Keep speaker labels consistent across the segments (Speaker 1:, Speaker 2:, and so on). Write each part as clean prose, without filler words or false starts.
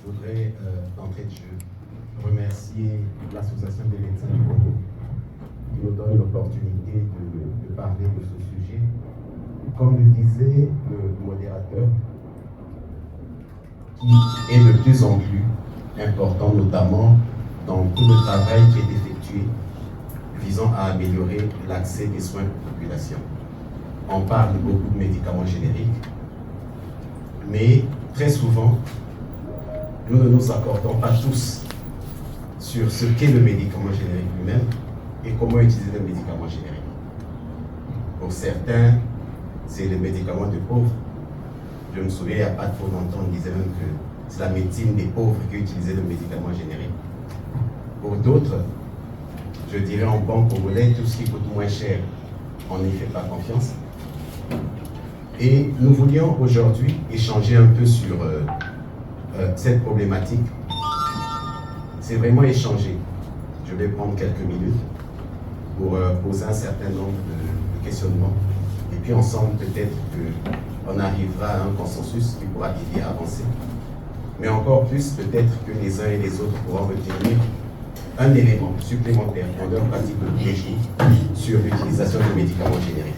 Speaker 1: Je voudrais, d'entrée de jeu, remercier l'Association des médecins du Congo qui nous donne l'opportunité de parler de ce sujet. Comme le disait le modérateur, qui est de plus en plus important, notamment dans tout le travail qui est effectué visant à améliorer l'accès des soins aux populations. On parle beaucoup de médicaments génériques, mais très souvent, nous ne nous accordons pas tous sur ce qu'est le médicament générique lui-même et comment utiliser le médicament générique. Pour certains, c'est le médicament de pauvres. Je me souviens, il n'y a pas trop longtemps, on disait même que c'est la médecine des pauvres qui utilisait le médicament générique. Pour d'autres, je dirais en bon congolais, tout ce qui coûte moins cher, on n'y fait pas confiance. Et nous voulions aujourd'hui échanger un peu sur cette problématique. C'est vraiment échanger. Je vais prendre quelques minutes pour poser un certain nombre de questionnements. Et puis ensemble, peut-être qu'on arrivera à un consensus qui pourra aider à avancer. Mais encore plus, peut-être que les uns et les autres pourront retenir un élément supplémentaire dans leur pratique de tous les jours sur l'utilisation de médicaments génériques.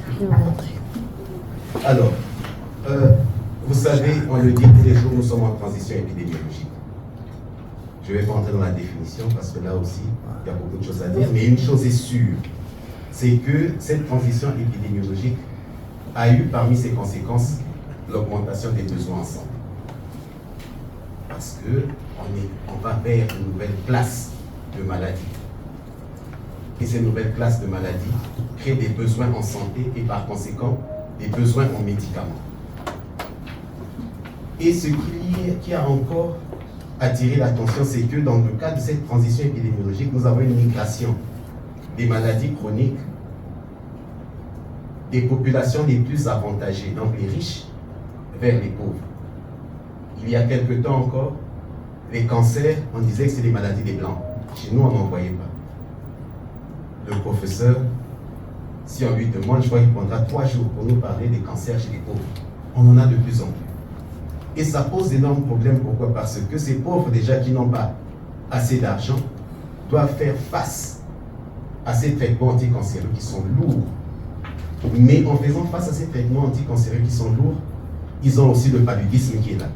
Speaker 1: Alors, vous savez, on le dit tous les jours, nous sommes en transition épidémiologique. Je ne vais pas entrer dans la définition parce que là aussi, il y a beaucoup de choses à dire, mais une chose est sûre, c'est que cette transition épidémiologique a eu parmi ses conséquences l'augmentation des besoins en santé. Parce qu'on va vers une nouvelle classe de maladies. Et ces nouvelles classes de maladies créent des besoins en santé et par conséquent des besoins en médicaments. Et ce qui a encore attiré l'attention, c'est que dans le cadre de cette transition épidémiologique, nous avons une migration des maladies chroniques des populations les plus avantagées, donc les riches, vers les pauvres. Il y a quelque temps encore, les cancers, on disait que c'est les maladies des Blancs. Chez nous, on n'en voyait pas. Le professeur, si on lui demande, je crois qu'il prendra 3 jours pour nous parler des cancers chez les pauvres. On en a de plus en plus. Et ça pose d'énormes problèmes. Pourquoi? Parce que ces pauvres, déjà, qui n'ont pas assez d'argent, doivent faire face à ces traitements anticancéreux qui sont lourds. Mais en faisant face à ces traitements anticancéreux qui sont lourds, ils ont aussi le paludisme qui est là.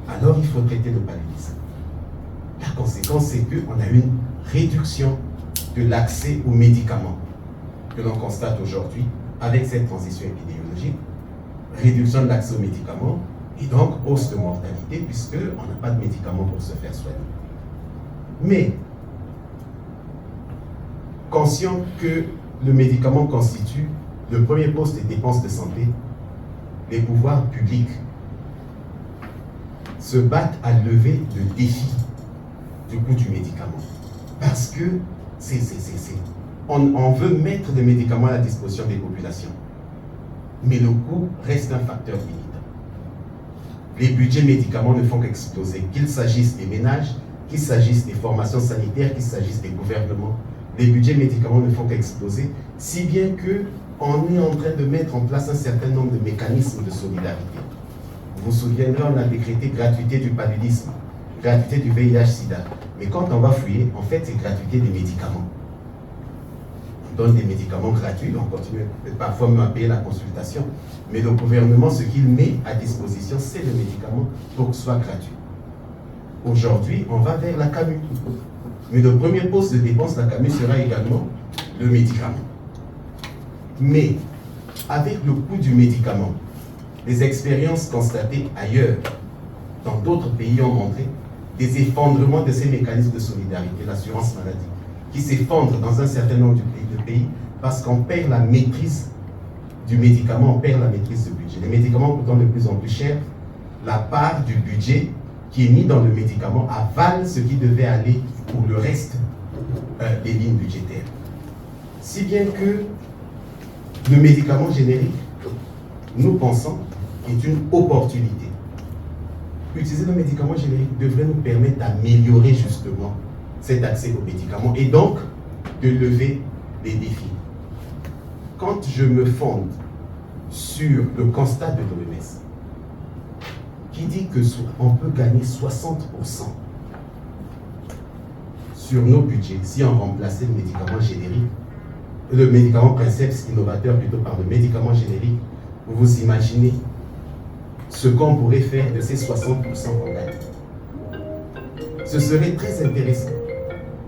Speaker 1: Alors, il faut traiter le paludisme. La conséquence, c'est qu'on a une réduction de l'accès aux médicaments que l'on constate aujourd'hui avec cette transition épidémiologique. Réduction de l'accès aux médicaments et donc hausse de mortalité puisqu'on n'a pas de médicaments pour se faire soigner. Mais, conscient que le médicament constitue le premier poste des dépenses de santé, les pouvoirs publics se battent à lever le défi du coût du médicament. Parce que on veut mettre des médicaments à la disposition des populations. Mais le coût reste un facteur limitant. Les budgets médicaments ne font qu'exploser, qu'il s'agisse des ménages, qu'il s'agisse des formations sanitaires, qu'il s'agisse des gouvernements. Les budgets médicaments ne font qu'exploser, si bien qu'on est en train de mettre en place un certain nombre de mécanismes de solidarité. Vous vous souviendrez, on a décrété gratuité du paludisme, gratuité du VIH-Sida. Mais quand on va fouiller, en fait, c'est gratuité des médicaments. On donne des médicaments gratuits, on continue parfois même à payer la consultation. Mais le gouvernement, ce qu'il met à disposition, c'est le médicament pour que ce soit gratuit. Aujourd'hui, on va vers la CAMU. Mais le premier poste de dépense de la CAMU sera également le médicament. Mais, avec le coût du médicament, les expériences constatées ailleurs, dans d'autres pays, ont montré des effondrements de ces mécanismes de solidarité, l'assurance maladie, qui s'effondrent dans un certain nombre de pays parce qu'on perd la maîtrise du médicament, on perd la maîtrise du budget. Les médicaments coûtant de plus en plus cher, la part du budget qui est mis dans le médicament avale ce qui devait aller pour le reste des lignes budgétaires. Si bien que le médicament générique, nous pensons, est une opportunité. Utiliser le médicament générique devrait nous permettre d'améliorer justement cet accès aux médicaments et donc de lever les défis. Quand je me fonde sur le constat de l'OMS, qui dit qu'on peut gagner 60% sur nos budgets si on remplaçait le médicament générique, le médicament Princeps innovateur plutôt par le médicament générique. Vous imaginez ce qu'on pourrait faire de ces 60% qu'on gagne. Ce serait très intéressant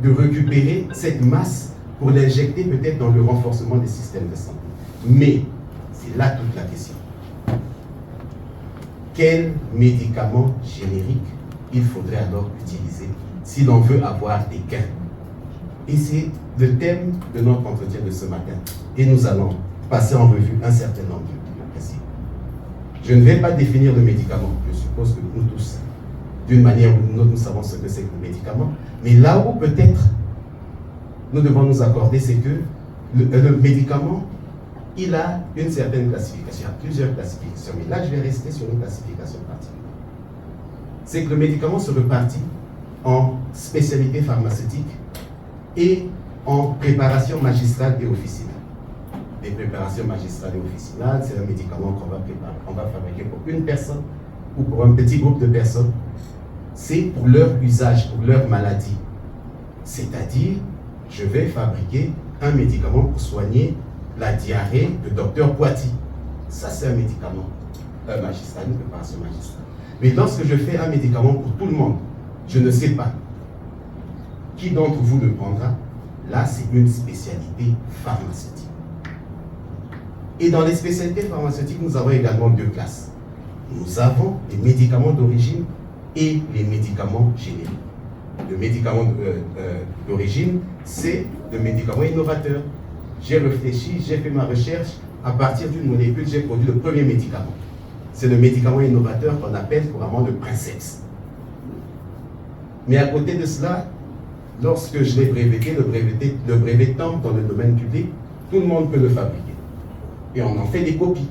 Speaker 1: de récupérer cette masse pour l'injecter peut-être dans le renforcement des systèmes de santé. Mais c'est là toute la question. Quel médicament générique il faudrait alors utiliser si l'on veut avoir des gains? Et c'est le thème de notre entretien de ce matin. Et nous allons passer en revue un certain nombre de principes. Je ne vais pas définir le médicament. Je suppose que nous tous, d'une manière ou d'une autre, nous savons ce que c'est que le médicament. Mais là où peut-être nous devons nous accorder, c'est que le médicament, il a une certaine classification. Il y a plusieurs classifications. Mais là, je vais rester sur une classification particulière. C'est que le médicament se répartit en spécialité pharmaceutique et en préparation magistrale et officinale. Les préparations magistrales et officinales, c'est un médicament qu'on va préparer, on va fabriquer pour une personne ou pour un petit groupe de personnes. C'est pour leur usage, pour leur maladie. C'est-à-dire, je vais fabriquer un médicament pour soigner la diarrhée de Dr Poiti. Ça, c'est un médicament magistral, une préparation magistrale. Mais lorsque je fais un médicament pour tout le monde, je ne sais pas qui d'entre vous le prendra. Là, c'est une spécialité pharmaceutique. Et dans les spécialités pharmaceutiques, nous avons également deux classes. Nous avons les médicaments d'origine et les médicaments génériques. Le médicament d'origine, c'est le médicament innovateur. J'ai réfléchi, j'ai fait ma recherche, à partir d'une molécule, j'ai produit le premier médicament. C'est le médicament innovateur qu'on appelle couramment le Princeps. Mais à côté de cela, lorsque je l'ai breveté, le brevet tombe dans le domaine public, tout le monde peut le fabriquer. Et on en fait des copies.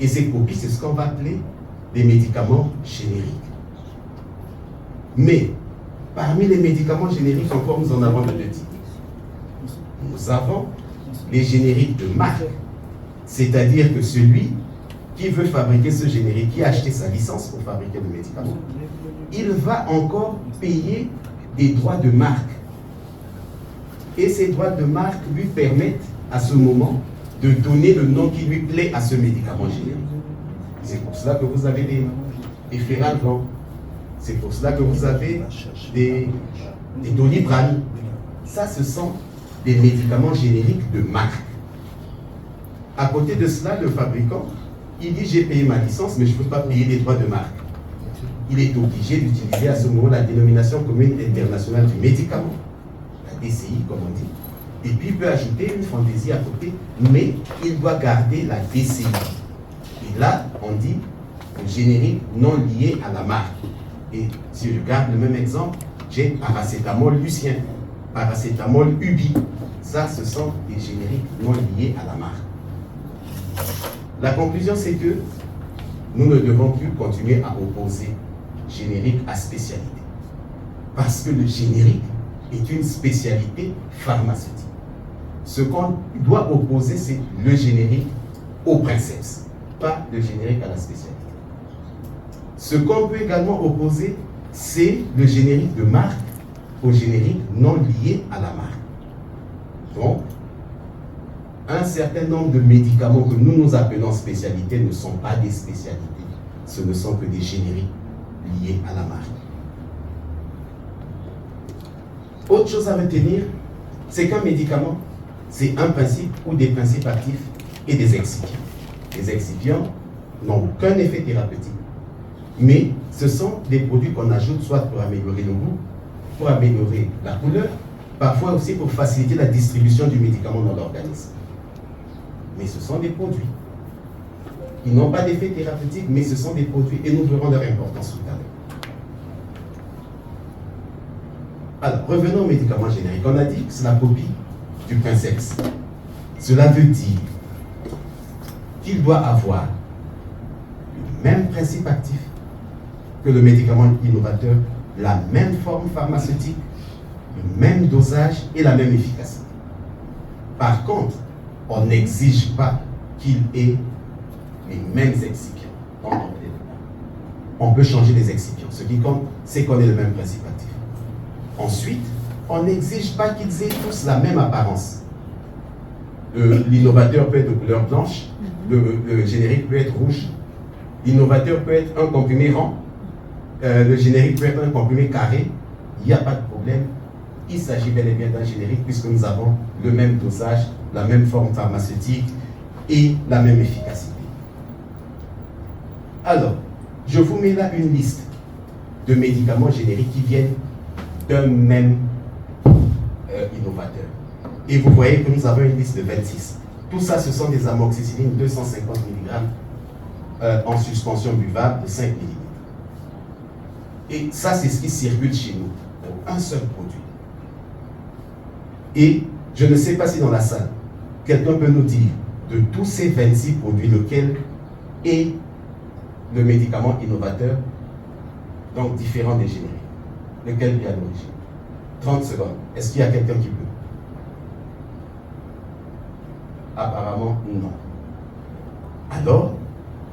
Speaker 1: Et ces copies, c'est ce qu'on va appeler des médicaments génériques. Mais, parmi les médicaments génériques, encore nous en avons deux types. Nous avons les génériques de marque, c'est-à-dire que celui qui veut fabriquer ce générique, qui a acheté sa licence pour fabriquer le médicament, il va encore payer des droits de marque. Et ces droits de marque lui permettent, à ce moment, de donner le nom qui lui plaît à ce médicament générique. C'est pour cela que vous avez des Ferragran. C'est pour cela que vous avez des Doliprane. Ça, ce sont des médicaments génériques de marque. À côté de cela, le fabricant, il dit j'ai payé ma licence, mais je ne peux pas payer les droits de marque. Il est obligé d'utiliser à ce moment la dénomination commune internationale du médicament, la DCI comme on dit. Et puis il peut ajouter une fantaisie à côté, mais il doit garder la DCI. Et là, on dit le générique non lié à la marque. Et si je garde le même exemple, j'ai paracétamol Lucien, paracétamol Ubi. Ça, ce sont des génériques non liés à la marque. La conclusion, c'est que nous ne devons plus continuer à opposer générique à spécialité. Parce que le générique est une spécialité pharmaceutique. Ce qu'on doit opposer, c'est le générique au Princeps, pas le générique à la spécialité. Ce qu'on peut également opposer, c'est le générique de marque au générique non lié à la marque. Donc, un certain nombre de médicaments que nous appelons spécialités ne sont pas des spécialités. Ce ne sont que des génériques liés à la marque. Autre chose à retenir, c'est qu'un médicament, c'est un principe ou des principes actifs et des excipients. Les excipients n'ont aucun effet thérapeutique, mais ce sont des produits qu'on ajoute soit pour améliorer le goût, pour améliorer la couleur, parfois aussi pour faciliter la distribution du médicament dans l'organisme. Mais ce sont des produits. Ils n'ont pas d'effet thérapeutique, mais ce sont des produits et nous verrons leur importance tout à l'heure. Alors, revenons aux médicaments génériques. On a dit que c'est la copie du Princeps. Cela veut dire qu'il doit avoir le même principe actif que le médicament innovateur, la même forme pharmaceutique, le même dosage et la même efficacité. Par contre, on n'exige pas qu'il ait les mêmes excipients. on peut changer les excipients. Ce qui compte, c'est qu'on ait le même principe actif. Ensuite, on n'exige pas qu'ils aient tous la même apparence. L'innovateur peut être de couleur blanche, le générique peut être rouge. L'innovateur peut être un comprimé rond, le générique peut être un comprimé carré. Il n'y a pas de problème. Il s'agit bel et bien d'un générique puisque nous avons le même dosage, la même forme pharmaceutique et la même efficacité. Alors, je vous mets là une liste de médicaments génériques qui viennent d'un même innovateur. Et vous voyez que nous avons une liste de 26. Tout ça, ce sont des amoxicillines 250 mg en suspension buvable de 5 ml. Et ça, c'est ce qui circule chez nous, pour un seul produit. Et je ne sais pas si dans la salle, quelqu'un peut nous dire de tous ces 26 produits, lequel est le médicament innovateur, donc différent des génériques. Lequel vient à l'origine? 30 secondes. Est-ce qu'il y a quelqu'un qui peut? Apparemment, non. Alors,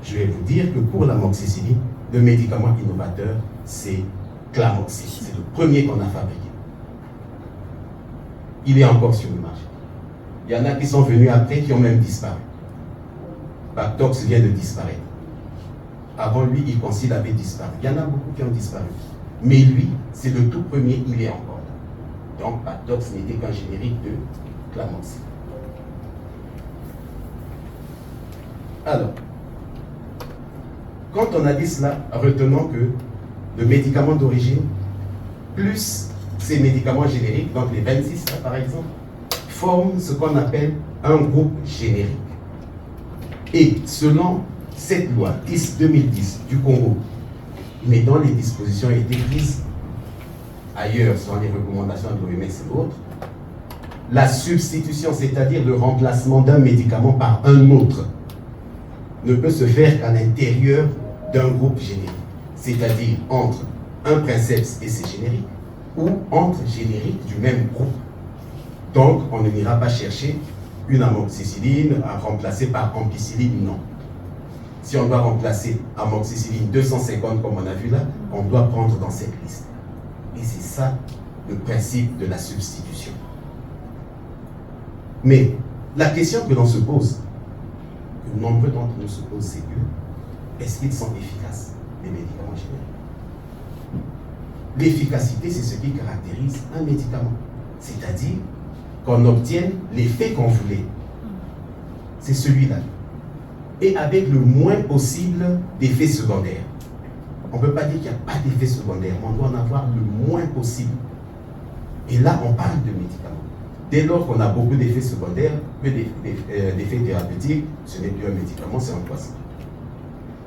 Speaker 1: je vais vous dire que pour l'amoxicilline, le médicament innovateur, c'est Clamoxyl. C'est le premier qu'on a fabriqué. Il est encore sur le marché. Il y en a qui sont venus après, qui ont même disparu. Bactox vient de disparaître. Avant lui, Iconcil avait disparu. Il y en a beaucoup qui ont disparu. Mais lui, c'est le tout premier, il est encore là. Donc, Bactox n'était qu'un générique de Clamoxyl. Alors, quand on a dit cela, retenons que le médicament d'origine, plus ces médicaments génériques, donc les 26 là, par exemple, forment ce qu'on appelle un groupe générique. Et selon cette loi 10-2010 du Congo, mais dont les dispositions ont été prises ailleurs, selon les recommandations de l'OMS et autres, la substitution, c'est-à-dire le remplacement d'un médicament par un autre, ne peut se faire qu'à l'intérieur d'un groupe générique, c'est-à-dire entre un princeps et ses génériques, ou entre génériques du même groupe. Donc, on ne n'ira pas chercher une amoxicilline à remplacer par ampicilline, non. Si on doit remplacer amoxicilline 250 comme on a vu là, on doit prendre dans cette liste. Et c'est ça le principe de la substitution. Mais la question que l'on se pose, que nombreux d'entre nous se posent, c'est que est-ce qu'ils sont efficaces, les médicaments génériques? L'efficacité, c'est ce qui caractérise un médicament. C'est-à-dire qu'on obtienne l'effet qu'on voulait. C'est celui-là. Et avec le moins possible d'effets secondaires. On ne peut pas dire qu'il n'y a pas d'effets secondaires, mais on doit en avoir le moins possible. Et là, on parle de médicaments. Dès lors qu'on a beaucoup d'effets secondaires, peu d'effets thérapeutiques, ce n'est plus un médicament, c'est un poison.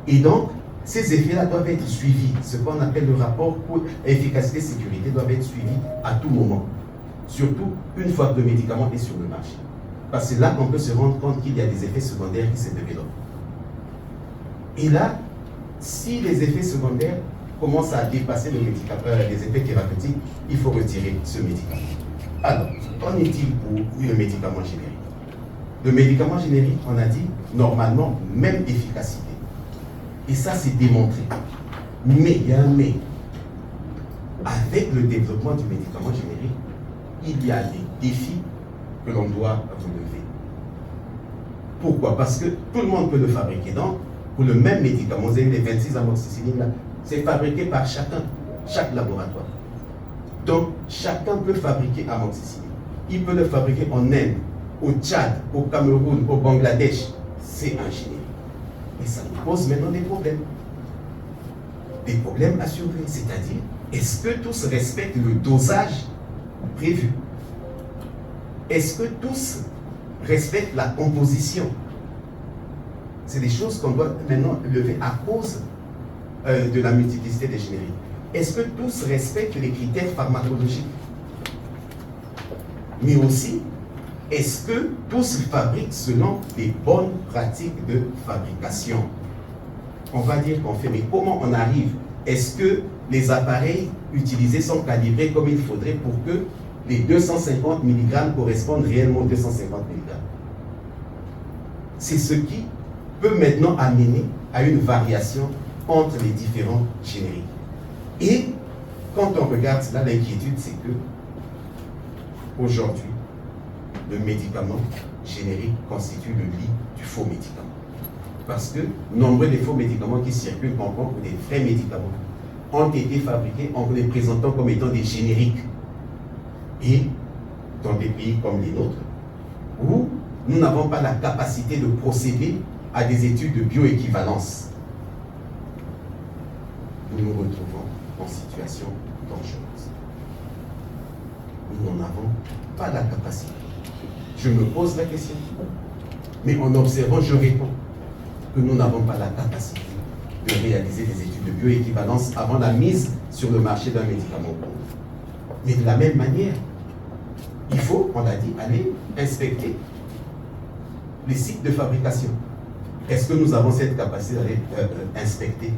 Speaker 1: Et donc, ces effets-là doivent être suivis. Ce qu'on appelle le rapport efficacité-sécurité doit être suivi à tout moment. Surtout une fois que le médicament est sur le marché. Parce que là, on peut se rendre compte qu'il y a des effets secondaires qui se développent. Et là, si les effets secondaires commencent à dépasser les effets thérapeutiques, il faut retirer ce médicament. Alors, qu'en est-il pour le médicament générique? Le médicament générique, on a dit, normalement, même efficacité. Et ça, c'est démontré. Mais, il y a un mais. Avec le développement du médicament générique, il y a des défis que l'on doit relever. Pourquoi? Parce que tout le monde peut le fabriquer. Donc, pour le même médicament, vous avez les 26 amoxicillines là, c'est fabriqué par chaque laboratoire. Donc, chacun peut fabriquer amoxicilline. Il peut le fabriquer en Inde, au Tchad, au Cameroun, au Bangladesh. C'est un générique. Et ça nous pose maintenant des problèmes. Des problèmes à surveiller. C'est-à-dire, est-ce que tous respectent le dosage prévu? Est-ce que tous respectent la composition? C'est des choses qu'on doit maintenant lever à cause de la multiplicité des génériques. Est-ce que tous respectent les critères pharmacologiques? Mais aussi, est-ce que tous fabriquent selon les bonnes pratiques de fabrication? On va dire qu'on fait, mais comment on arrive? Est-ce que les appareils utilisés sont calibrés comme il faudrait pour que les 250 mg correspondent réellement aux 250 mg? C'est ce qui peut maintenant amener à une variation entre les différents génériques. Et quand on regarde cela, l'inquiétude, c'est que aujourd'hui, le médicament générique constitue le lit du faux médicament. Parce que nombreux des faux médicaments qui circulent, ou des vrais médicaments, ont été fabriqués en les présentant comme étant des génériques. Et dans des pays comme les nôtres, où nous n'avons pas la capacité de procéder à des études de bioéquivalence, nous nous retrouvons en situation dangereuse. Nous n'en avons pas la capacité. Je me pose la question, mais en observant, je réponds que nous n'avons pas la capacité de réaliser des études de bioéquivalence avant la mise sur le marché d'un médicament. Mais de la même manière, il faut, on l'a dit, aller inspecter les sites de fabrication. Est-ce que nous avons cette capacité d'aller inspecter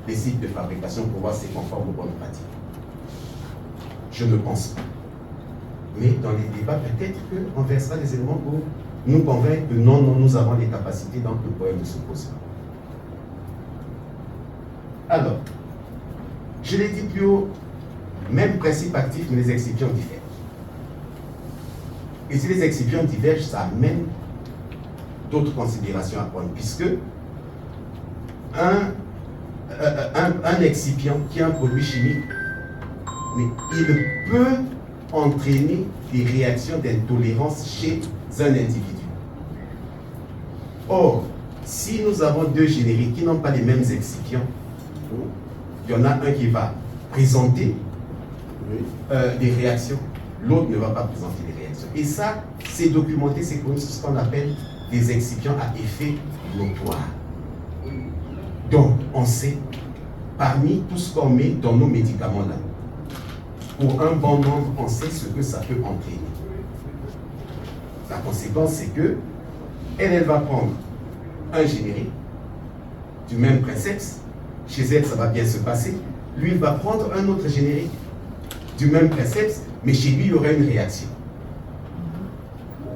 Speaker 1: les sites de fabrication pour voir si c'est conforme aux bonnes pratiques? Je ne pense pas. Mais dans les débats, peut-être qu'on versera des éléments pour nous convaincre que non, nous avons les capacités, donc le problème ne se pose pas. Alors, je l'ai dit plus haut, même principe actif, mais les excipients divergent. Et si les excipients divergent, ça amène d'autres considérations à prendre, puisque un excipient qui est un produit chimique, mais il peut entraîner des réactions d'intolérance chez un individu. Or, si nous avons deux génériques qui n'ont pas les mêmes excipients, il y en a un qui va présenter des réactions, l'autre ne va pas présenter des réactions. Et ça, c'est documenté, c'est connu, ce qu'on appelle des excipients à effet notoire. Donc, on sait, parmi tout ce qu'on met dans nos médicaments là, pour un bon nombre, on sait ce que ça peut entraîner. La conséquence, c'est que elle va prendre un générique du même présexe. Chez elle, ça va bien se passer. Lui, il va prendre un autre générique du même présexe, mais chez lui, il y aura une réaction.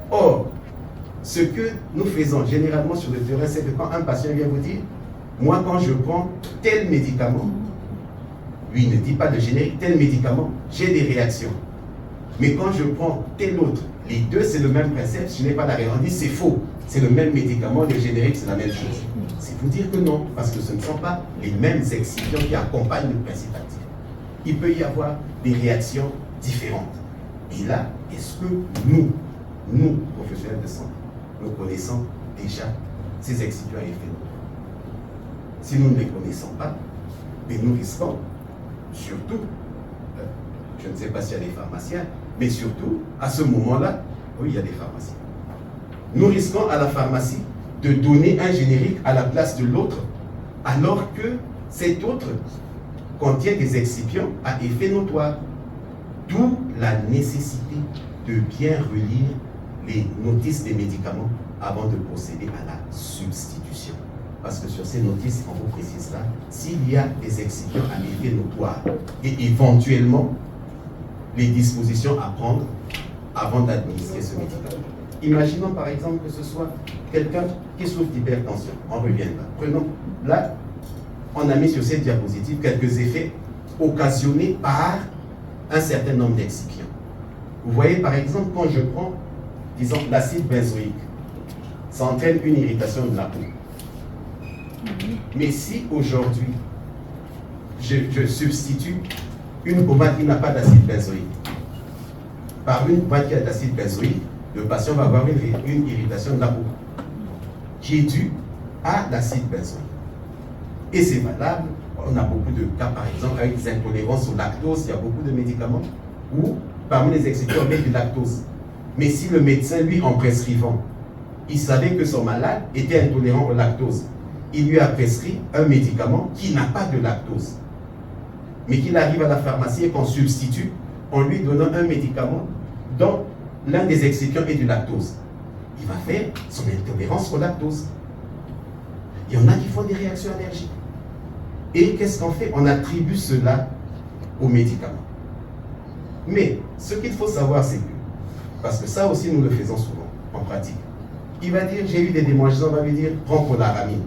Speaker 1: Or, ce que nous faisons généralement sur le terrain, c'est que quand un patient vient vous dire, moi, quand je prends tel médicament, lui, il ne dit pas de générique, tel médicament, j'ai des réactions. Mais quand je prends tel autre, les deux, c'est le même principe, je n'ai pas la réaction. On dit, c'est faux. C'est le même médicament, le générique, c'est la même chose. C'est pour dire que non, parce que ce ne sont pas les mêmes excipients qui accompagnent le principe actif. Il peut y avoir des réactions différentes. Et là, est-ce que nous, professionnels de santé, nous connaissons déjà ces excipients à effet notoire? Si nous ne les connaissons pas, mais nous risquons, surtout, je ne sais pas s'il y a des pharmaciens, mais surtout, à ce moment-là, oui, il y a des pharmaciens. Nous risquons à la pharmacie de donner un générique à la place de l'autre, alors que cet autre contient des excipients à effet notoire. D'où la nécessité de bien relire les notices des médicaments avant de procéder à la substitution. Parce que sur ces notices, on vous précise là, s'il y a des excipients à effet notoire et éventuellement les dispositions à prendre avant d'administrer ce médicament. Imaginons par exemple que ce soit quelqu'un qui souffre d'hypertension. On revient là. Prenons, là, on a mis sur cette diapositive quelques effets occasionnés par un certain nombre d'excipients. Vous voyez par exemple, quand je prends, disons, l'acide benzoïque, ça entraîne une irritation de la peau. Mais si aujourd'hui, je substitue une pommade qui n'a pas d'acide benzoïque par une pommade qui a d'acide benzoïque, le patient va avoir une irritation de la peau qui est due à l'acide benzoïque. Et c'est valable, on a beaucoup de cas par exemple avec des intolérances au lactose, il y a beaucoup de médicaments où parmi les excipients on met du lactose. Mais si le médecin, lui, en prescrivant, il savait que son malade était intolérant au lactose, il lui a prescrit un médicament qui n'a pas de lactose, mais qu'il arrive à la pharmacie et qu'on substitue en lui donnant un médicament dont l'un des excipients est du lactose. Il va faire son intolérance au lactose. Il y en a qui font des réactions allergiques. Et qu'est-ce qu'on fait? On attribue cela aux médicaments. Mais ce qu'il faut savoir, c'est que, parce que ça aussi nous le faisons souvent en pratique, il va dire, j'ai eu des démangeaisons, on va lui dire, prends Polaramine.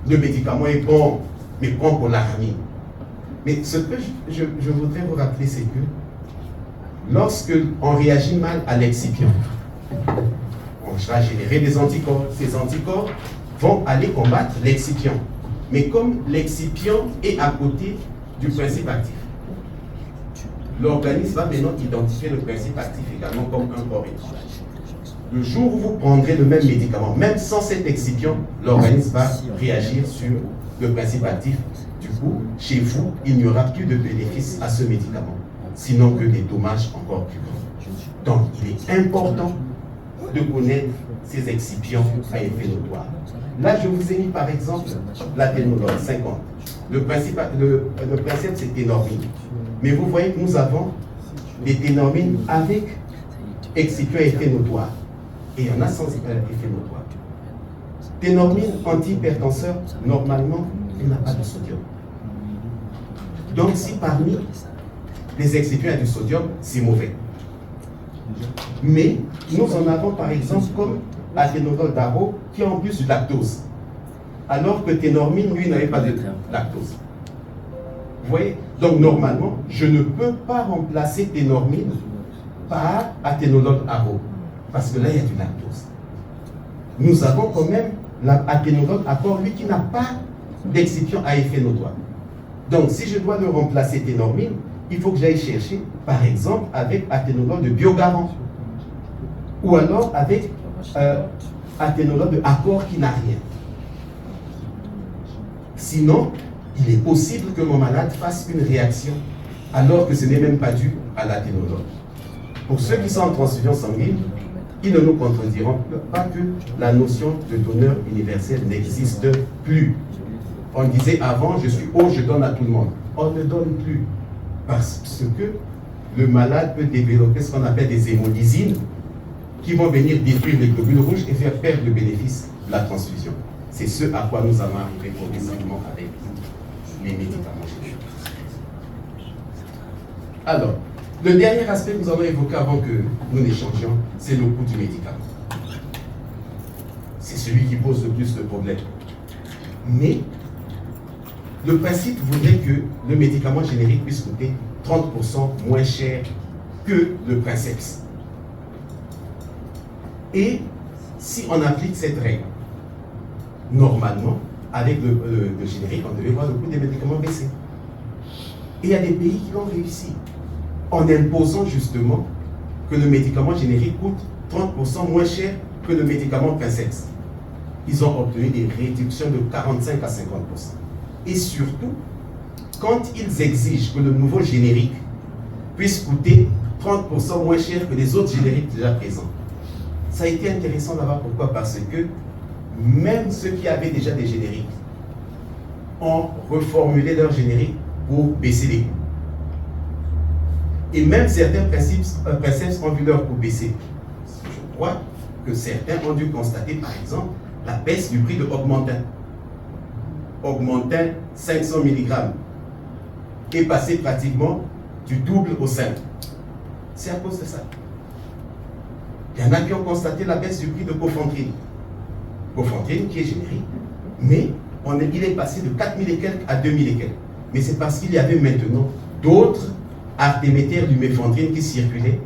Speaker 1: le médicament est bon, mais prends pour l'armée. Mais ce que je voudrais vous rappeler, c'est que lorsque on réagit mal à l'excipient, on va générer des anticorps. Ces anticorps vont aller combattre l'excipient. Mais comme l'excipient est à côté du principe actif, l'organisme va maintenant identifier le principe actif également comme un corps étranger. Le jour où vous prendrez le même médicament, même sans cet excipient, l'organisme va réagir sur le principe actif. Du coup, chez vous, il n'y aura plus de bénéfice à ce médicament, sinon que des dommages encore plus grands. Donc, il est important de connaître ces excipients à effet notoire. Là, je vous ai mis par exemple l'athénolol 50. Le principe c'est ténormine. Mais vous voyez que nous avons des ténormines avec excipient à effet notoire. Et il y en a sans effet notoire. Ténormine antihypertenseur, normalement, il n'a pas de sodium. Donc, si parmi les excipients il y a du sodium, c'est mauvais. Mais nous en avons par exemple comme athénolol d'Aro qui a en plus du lactose. Alors que ténormine, lui, n'avait pas de lactose. Vous voyez? Donc, normalement, je ne peux pas remplacer ténormine par athénolol Aro. Parce que là, il y a du lactose. Nous avons quand même l'athénolol Accord, lui, qui n'a pas d'excipient à effet notoire. Donc, si je dois le remplacer ténormine, il faut que j'aille chercher, par exemple, avec athénolol de Biogarant. Ou alors avec athénolol de Accord qui n'a rien. Sinon, il est possible que mon malade fasse une réaction alors que ce n'est même pas dû à l'athénolol. Pour ceux qui sont en transfusion sanguine, ils ne nous contrediront pas que la notion de donneur universel n'existe plus. On disait avant, je suis haut, je donne à tout le monde. On ne donne plus. Parce que le malade peut développer ce qu'on appelle des hémolysines qui vont venir détruire les globules rouges et faire perdre le bénéfice de la transfusion. C'est ce à quoi nous allons arriver progressivement avec les médicaments. Alors, le dernier aspect que nous allons évoquer avant que nous n'échangions, c'est le coût du médicament. C'est celui qui pose le plus de problèmes. Mais le principe voudrait que le médicament générique puisse coûter 30% moins cher que le princeps. Et si on applique cette règle, normalement, avec le générique, on devait voir le coût des médicaments baisser. Et il y a des pays qui l'ont réussi, en imposant justement que le médicament générique coûte 30% moins cher que le médicament princeps. Ils ont obtenu des réductions de 45 à 50%. Et surtout, quand ils exigent que le nouveau générique puisse coûter 30% moins cher que les autres génériques déjà présents, ça a été intéressant d'avoir pourquoi? Parce que même ceux qui avaient déjà des génériques ont reformulé leur générique pour baisser les coûts. Et même certains princeps ont vu leur coût baisser. Je crois que certains ont dû constater, par exemple, la baisse du prix de Augmentin. Augmentin 500 mg est passé pratiquement du double au simple. C'est à cause de ça. Il y en a qui ont constaté la baisse du prix de Cofantrine. Cofantrine qui est générique, mais il est passé de 4000 et quelques à 2000 et quelques. Mais c'est parce qu'il y avait maintenant d'autres artémétères du méphendrine qui circulaient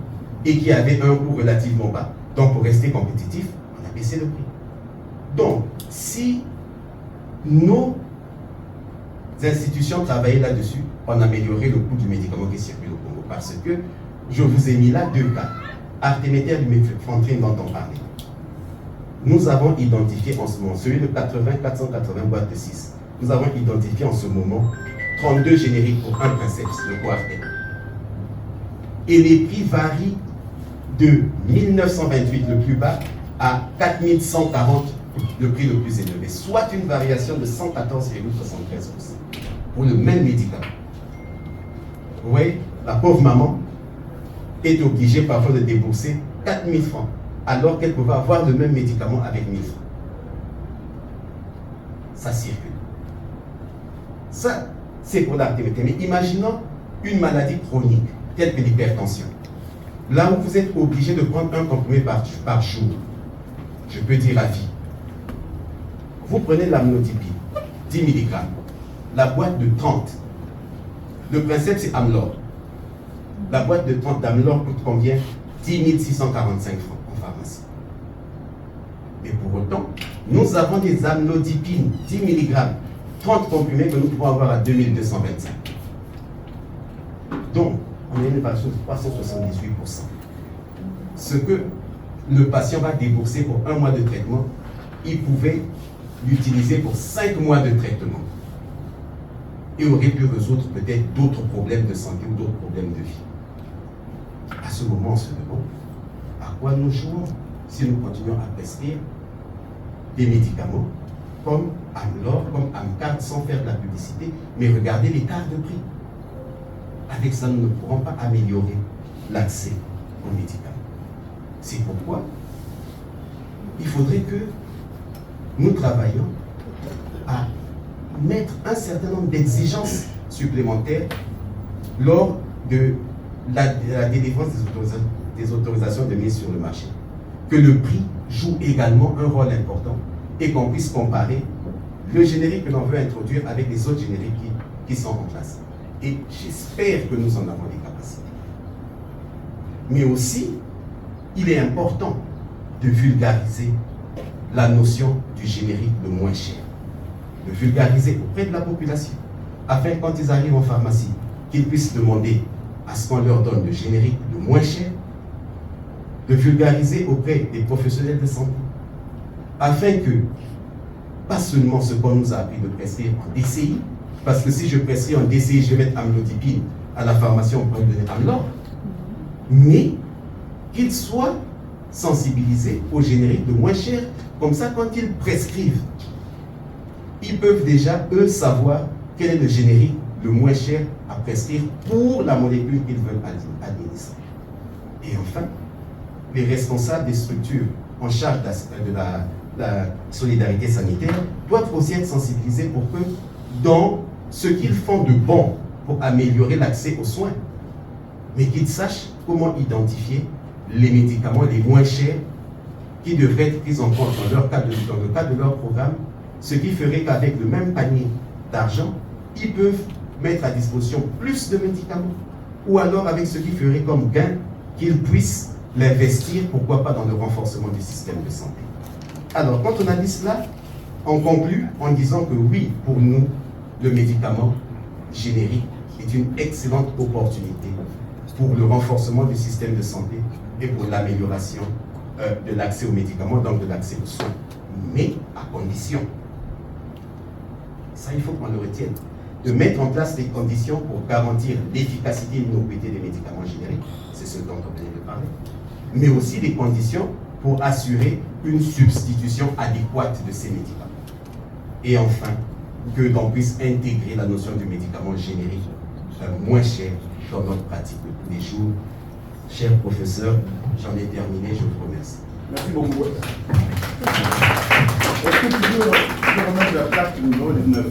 Speaker 1: et qui avaient un coût relativement bas. Donc pour rester compétitif, on a baissé le prix. Donc, si nos institutions travaillaient là-dessus, on améliorait le coût du médicament qui circule au Congo. Parce que je vous ai mis là deux cas. Artémétère du méphendrine dont on parlait. Nous avons identifié en ce moment, celui de 480 boîtes de 6, nous avons identifié en ce moment 32 génériques pour un princeps, le Coartem. Et les prix varient de 1928 le plus bas à 4140 le prix le plus élevé, soit une variation de 114,73% pour le même médicament. Vous voyez, la pauvre maman est obligée parfois de débourser 4000 francs, alors qu'elle pouvait avoir le même médicament avec 1000 francs. Ça circule. Ça, c'est pour l'artémétère. Mais imaginons une maladie chronique, telle que l'hypertension. Là où vous êtes obligé de prendre un comprimé par jour, je peux dire à vie. Vous prenez l'amlodipine. 10 mg. La boîte de 30. Le principe, c'est Amlor. La boîte de 30 d'Amlor coûte combien? 10 645 francs en pharmacie. Mais pour autant, nous avons des amlodipines, 10 mg, 30 comprimés que nous pouvons avoir à 2225. Donc, on a une évaluation de 378%. Ce que le patient va débourser pour 1 mois de traitement, il pouvait l'utiliser pour 5 mois de traitement. Et aurait pu résoudre peut-être d'autres problèmes de santé ou d'autres problèmes de vie. À ce moment, on se demande à quoi nous jouons si nous continuons à prescrire des médicaments comme Amlor, comme Amcard, sans faire de la publicité, mais regardez l'écart de prix. Avec ça, nous ne pourrons pas améliorer l'accès aux médicaments. C'est pourquoi il faudrait que nous travaillions à mettre un certain nombre d'exigences supplémentaires lors de la délivrance des autorisations de mise sur le marché. Que le prix joue également un rôle important et qu'on puisse comparer le générique que l'on veut introduire avec les autres génériques qui sont en place. Et j'espère que nous en avons les capacités. Mais aussi, il est important de vulgariser la notion du générique le moins cher. De vulgariser auprès de la population, afin que quand ils arrivent en pharmacie, qu'ils puissent demander à ce qu'on leur donne le générique le moins cher, de vulgariser auprès des professionnels de santé, afin que, pas seulement ce qu'on nous a appris de prescrire en DCI, parce que si je prescris en DCI, je vais mettre amlodipine à la pharmacie, on peut me donner Amlor, mais qu'ils soient sensibilisés au générique le moins cher, comme ça quand ils prescrivent, ils peuvent déjà, eux, savoir quel est le générique le moins cher à prescrire pour la molécule qu'ils veulent administrer. Et enfin, les responsables des structures en charge de la solidarité sanitaire doivent aussi être sensibilisés pour que, dans ce qu'ils font de bon pour améliorer l'accès aux soins, mais qu'ils sachent comment identifier les médicaments les moins chers qui devraient être pris en compte dans le cadre de leur programme, ce qui ferait qu'avec le même panier d'argent, ils peuvent mettre à disposition plus de médicaments, ou alors avec ce qui ferait comme gain qu'ils puissent l'investir, pourquoi pas dans le renforcement du système de santé. Alors, quand on a dit cela, on conclut en disant que oui, pour nous, le médicament générique est une excellente opportunité pour le renforcement du système de santé et pour l'amélioration de l'accès aux médicaments, donc de l'accès aux soins, mais à condition, ça il faut qu'on le retienne, de mettre en place des conditions pour garantir l'efficacité et l'innocuité des médicaments génériques, c'est ce dont on vient de parler, mais aussi des conditions pour assurer une substitution adéquate de ces médicaments. Et enfin, que l'on puisse intégrer la notion du médicament générique moins cher dans notre pratique de tous les jours. Cher professeur, j'en ai terminé, je vous remercie.
Speaker 2: Merci beaucoup. Est-ce que tu veux remettre la plaque numéro 19?